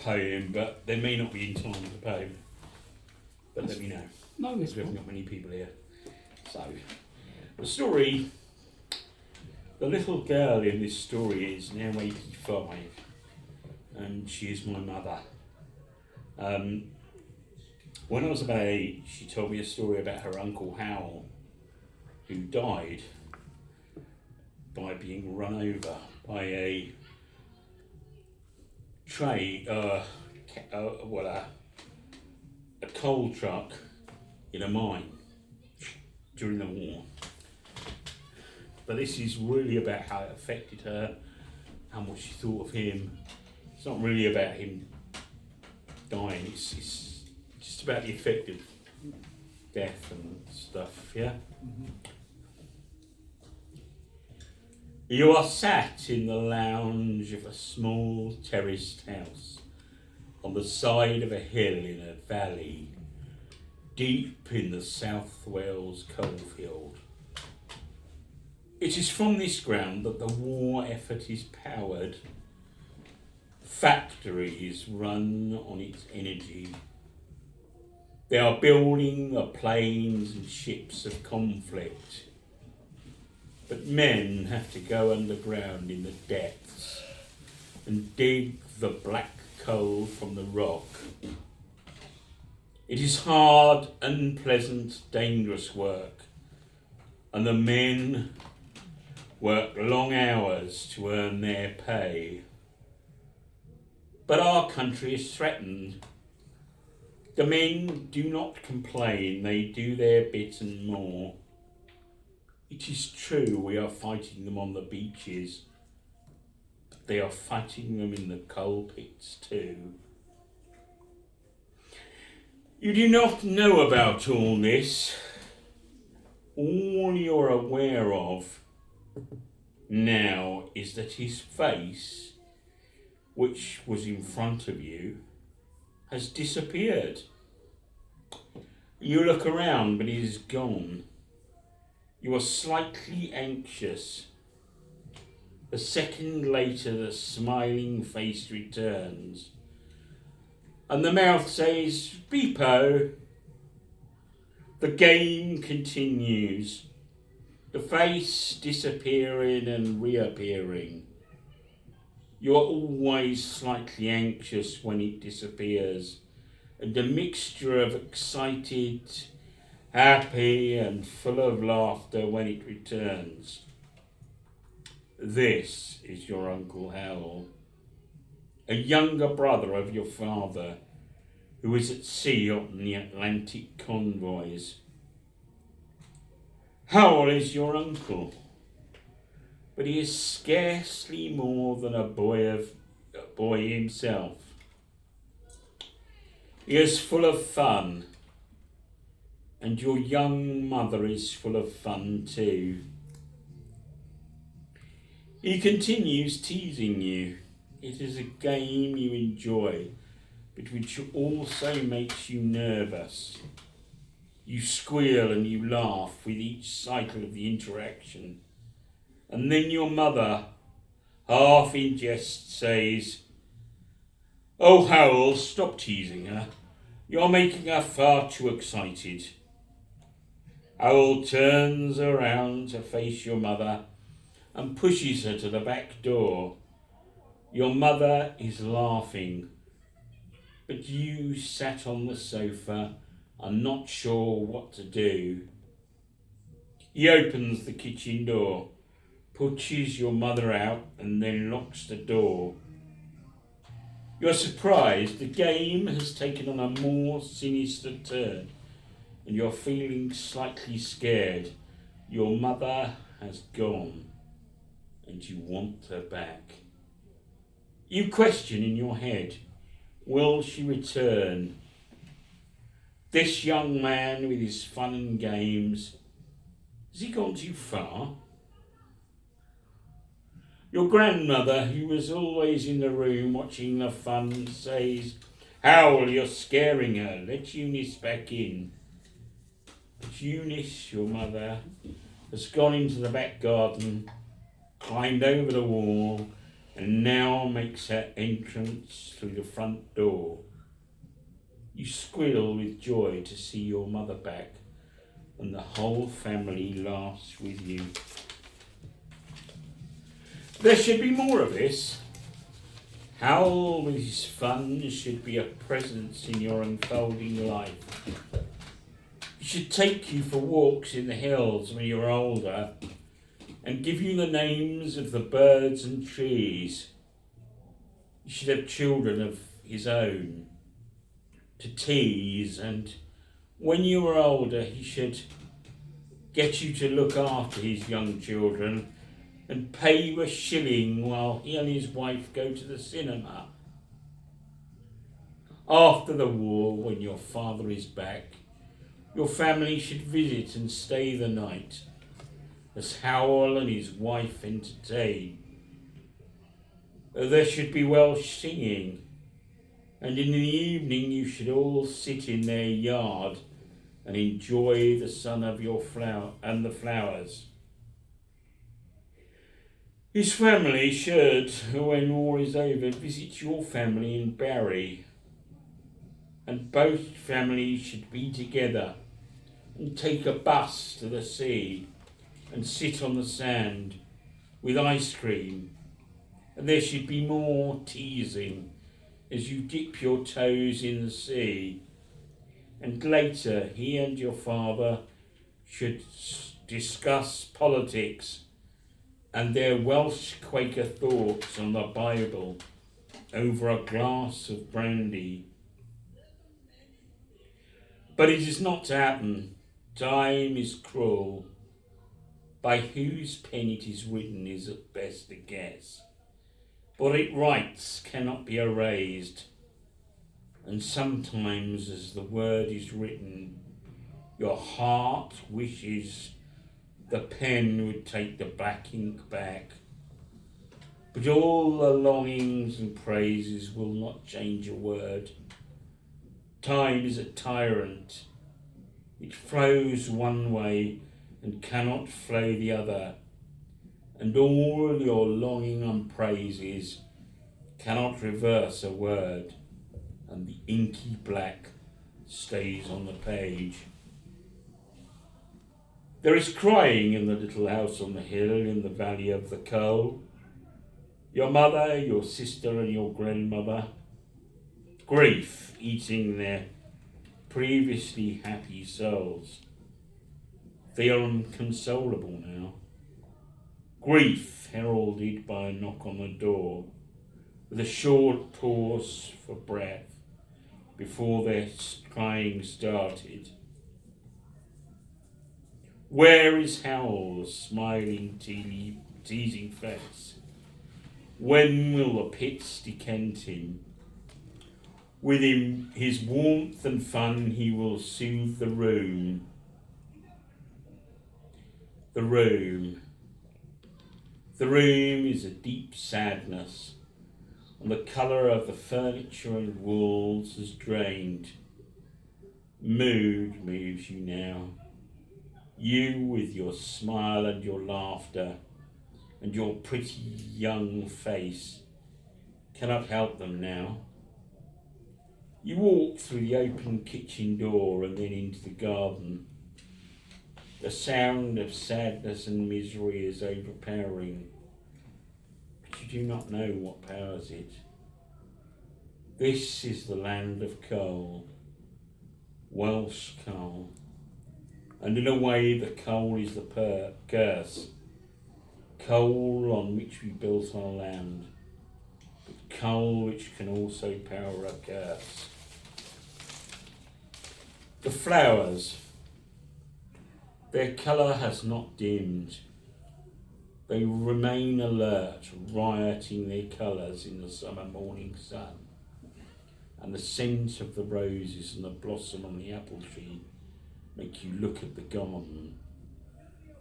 poem, but there may not be in time for the poem. But let me know. No, Because we haven't got many people here. So, the story, the little girl in this story is now 85, and she is my mother. When I was about 8, she told me a story about her uncle Hal, who died by being run over by a coal truck in a mine during the war. But this is really about how it affected her, how much she thought of him. It's not really about him dying, it's just about the effect of death and stuff, yeah? Mm-hmm. You are sat in the lounge of a small terraced house on the side of a hill in a valley deep in the South Wales coalfield. It is from this ground that the war effort is powered. Factories run on its energy. They are building the planes and ships of conflict. But men have to go underground in the depths and dig the black coal from the rock. It is hard, unpleasant, dangerous work, and the men work long hours to earn their pay. But our country is threatened. The men do not complain, they do their bit and more. It is true we are fighting them on the beaches, but they are fighting them in the coal pits too. You do not know about all this. All you're aware of now is that his face, which was in front of you, has disappeared. You look around, but it is gone. You are slightly anxious. A second later, the smiling face returns, and the mouth says, "Beepo." The game continues, the face disappearing and reappearing. You are always slightly anxious when it disappears, and a mixture of excited, happy and full of laughter when it returns. This is your Uncle Hal, a younger brother of your father, who is at sea on the Atlantic convoys. Hal is your uncle, but he is scarcely more than a boy himself. He is full of fun, and your young mother is full of fun too. He continues teasing you. It is a game you enjoy, but which also makes you nervous. You squeal and you laugh with each cycle of the interaction. And then your mother, half in jest, says, "Oh, Howell, stop teasing her. You're making her far too excited." Howell turns around to face your mother and pushes her to the back door. Your mother is laughing, but you sat on the sofa are not sure what to do. He opens the kitchen door, pushes your mother out, and then locks the door. You're surprised. The game has taken on a more sinister turn, and you're feeling slightly scared. Your mother has gone, and you want her back. You question in your head, will she return? This young man with his fun and games, has he gone too far? Your grandmother, who was always in the room watching the fun, says, "Howl, you're scaring her. Let Eunice back in." But Eunice, your mother, has gone into the back garden, climbed over the wall, and now makes her entrance through the front door. You squeal with joy to see your mother back, and the whole family laughs with you. There should be more of this. Howl with his fun should be a presence in your unfolding life. He should take you for walks in the hills when you're older and give you the names of the birds and trees. You should have children of his own to tease, and when you are older he should get you to look after his young children and pay you a shilling while he and his wife go to the cinema. After the war, when your father is back, your family should visit and stay the night as Howell and his wife entertain. There should be Welsh singing, and in the evening you should all sit in their yard and enjoy the sun of your flower and the flowers. His family should, when war is over, visit your family in Barry, and both families should be together and take a bus to the sea and sit on the sand with ice cream, and there should be more teasing as you dip your toes in the sea, and later he and your father should discuss politics and their Welsh Quaker thoughts on the Bible over a glass of brandy. But it is not to happen. Time is cruel. By whose pen it is written is at best a guess. But its rights cannot be erased. And sometimes as the word is written, your heart wishes the pen would take the black ink back. But all the longings and praises will not change a word. Time is a tyrant. It flows one way and cannot flow the other. And all your longing and praises cannot reverse a word. And the inky black stays on the page. There is crying in the little house on the hill in the valley of the coal. Your mother, your sister and your grandmother. Grief eating their previously happy souls. They are inconsolable now. Grief heralded by a knock on the door, with a short pause for breath before their crying started. Where is Howell's smiling, teasing face? When will the pits decant him? With him, his warmth and fun, he will soothe the room. The room. The room is a deep sadness, and the colour of the furniture and walls has drained. Mood moves you now. You with your smile and your laughter and your pretty young face cannot help them now. You walk through the open kitchen door and then into the garden. The sound of sadness and misery is overpowering, but you do not know what powers it. This is the land of coal, Welsh coal. And in a way, the coal is the curse. Coal on which we built our land, but coal which can also power a curse. The flowers, their colour has not dimmed. They remain alert, rioting their colours in the summer morning sun. And the scent of the roses and the blossom on the apple tree make you look at the garden.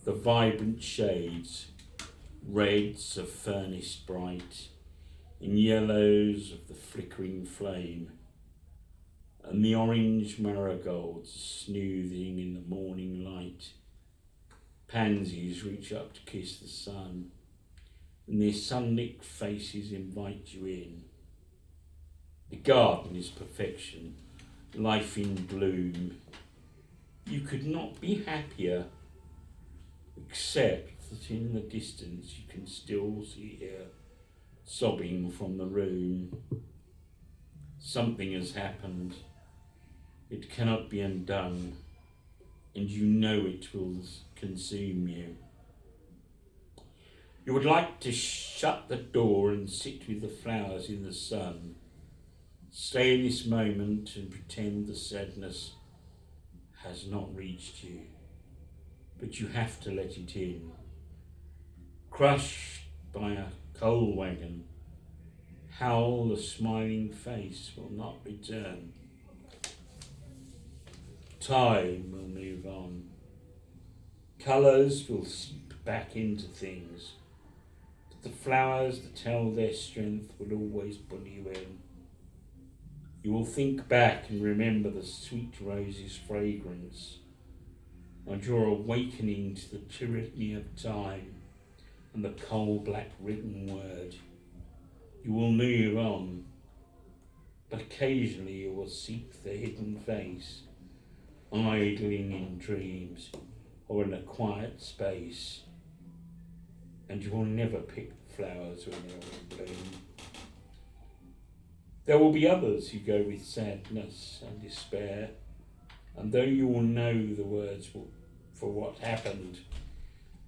The vibrant shades, reds of furnace bright, and yellows of the flickering flame, and the orange marigolds smoothing in the morning light. Pansies reach up to kiss the sun, and their sunlit faces invite you in. The garden is perfection, life in bloom. You could not be happier, except that in the distance you can still see her sobbing from the room. Something has happened. It cannot be undone, and you know it will consume you. You would like to shut the door and sit with the flowers in the sun. Stay in this moment and pretend the sadness has not reached you. But you have to let it in. Crushed by a coal wagon, howl the smiling face will not return. Time will move on. Colours will seep back into things. But the flowers that tell their strength will always pull you in. You will think back and remember the sweet rose's fragrance, and your awakening to the tyranny of time and the coal-black written word. You will move on, but occasionally you will seek the hidden face, idling in dreams or in a quiet space, and you will never pick the flowers when they are in bloom. There will be others who go with sadness and despair, and though you will know the words for what happened,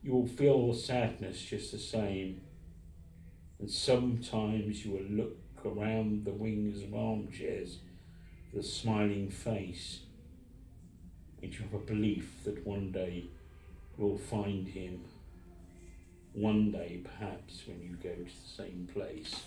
you will feel the sadness just the same. And sometimes you will look around the wings of armchairs with a smiling face, and you have a belief that one day you will find him. One day, perhaps, when you go to the same place.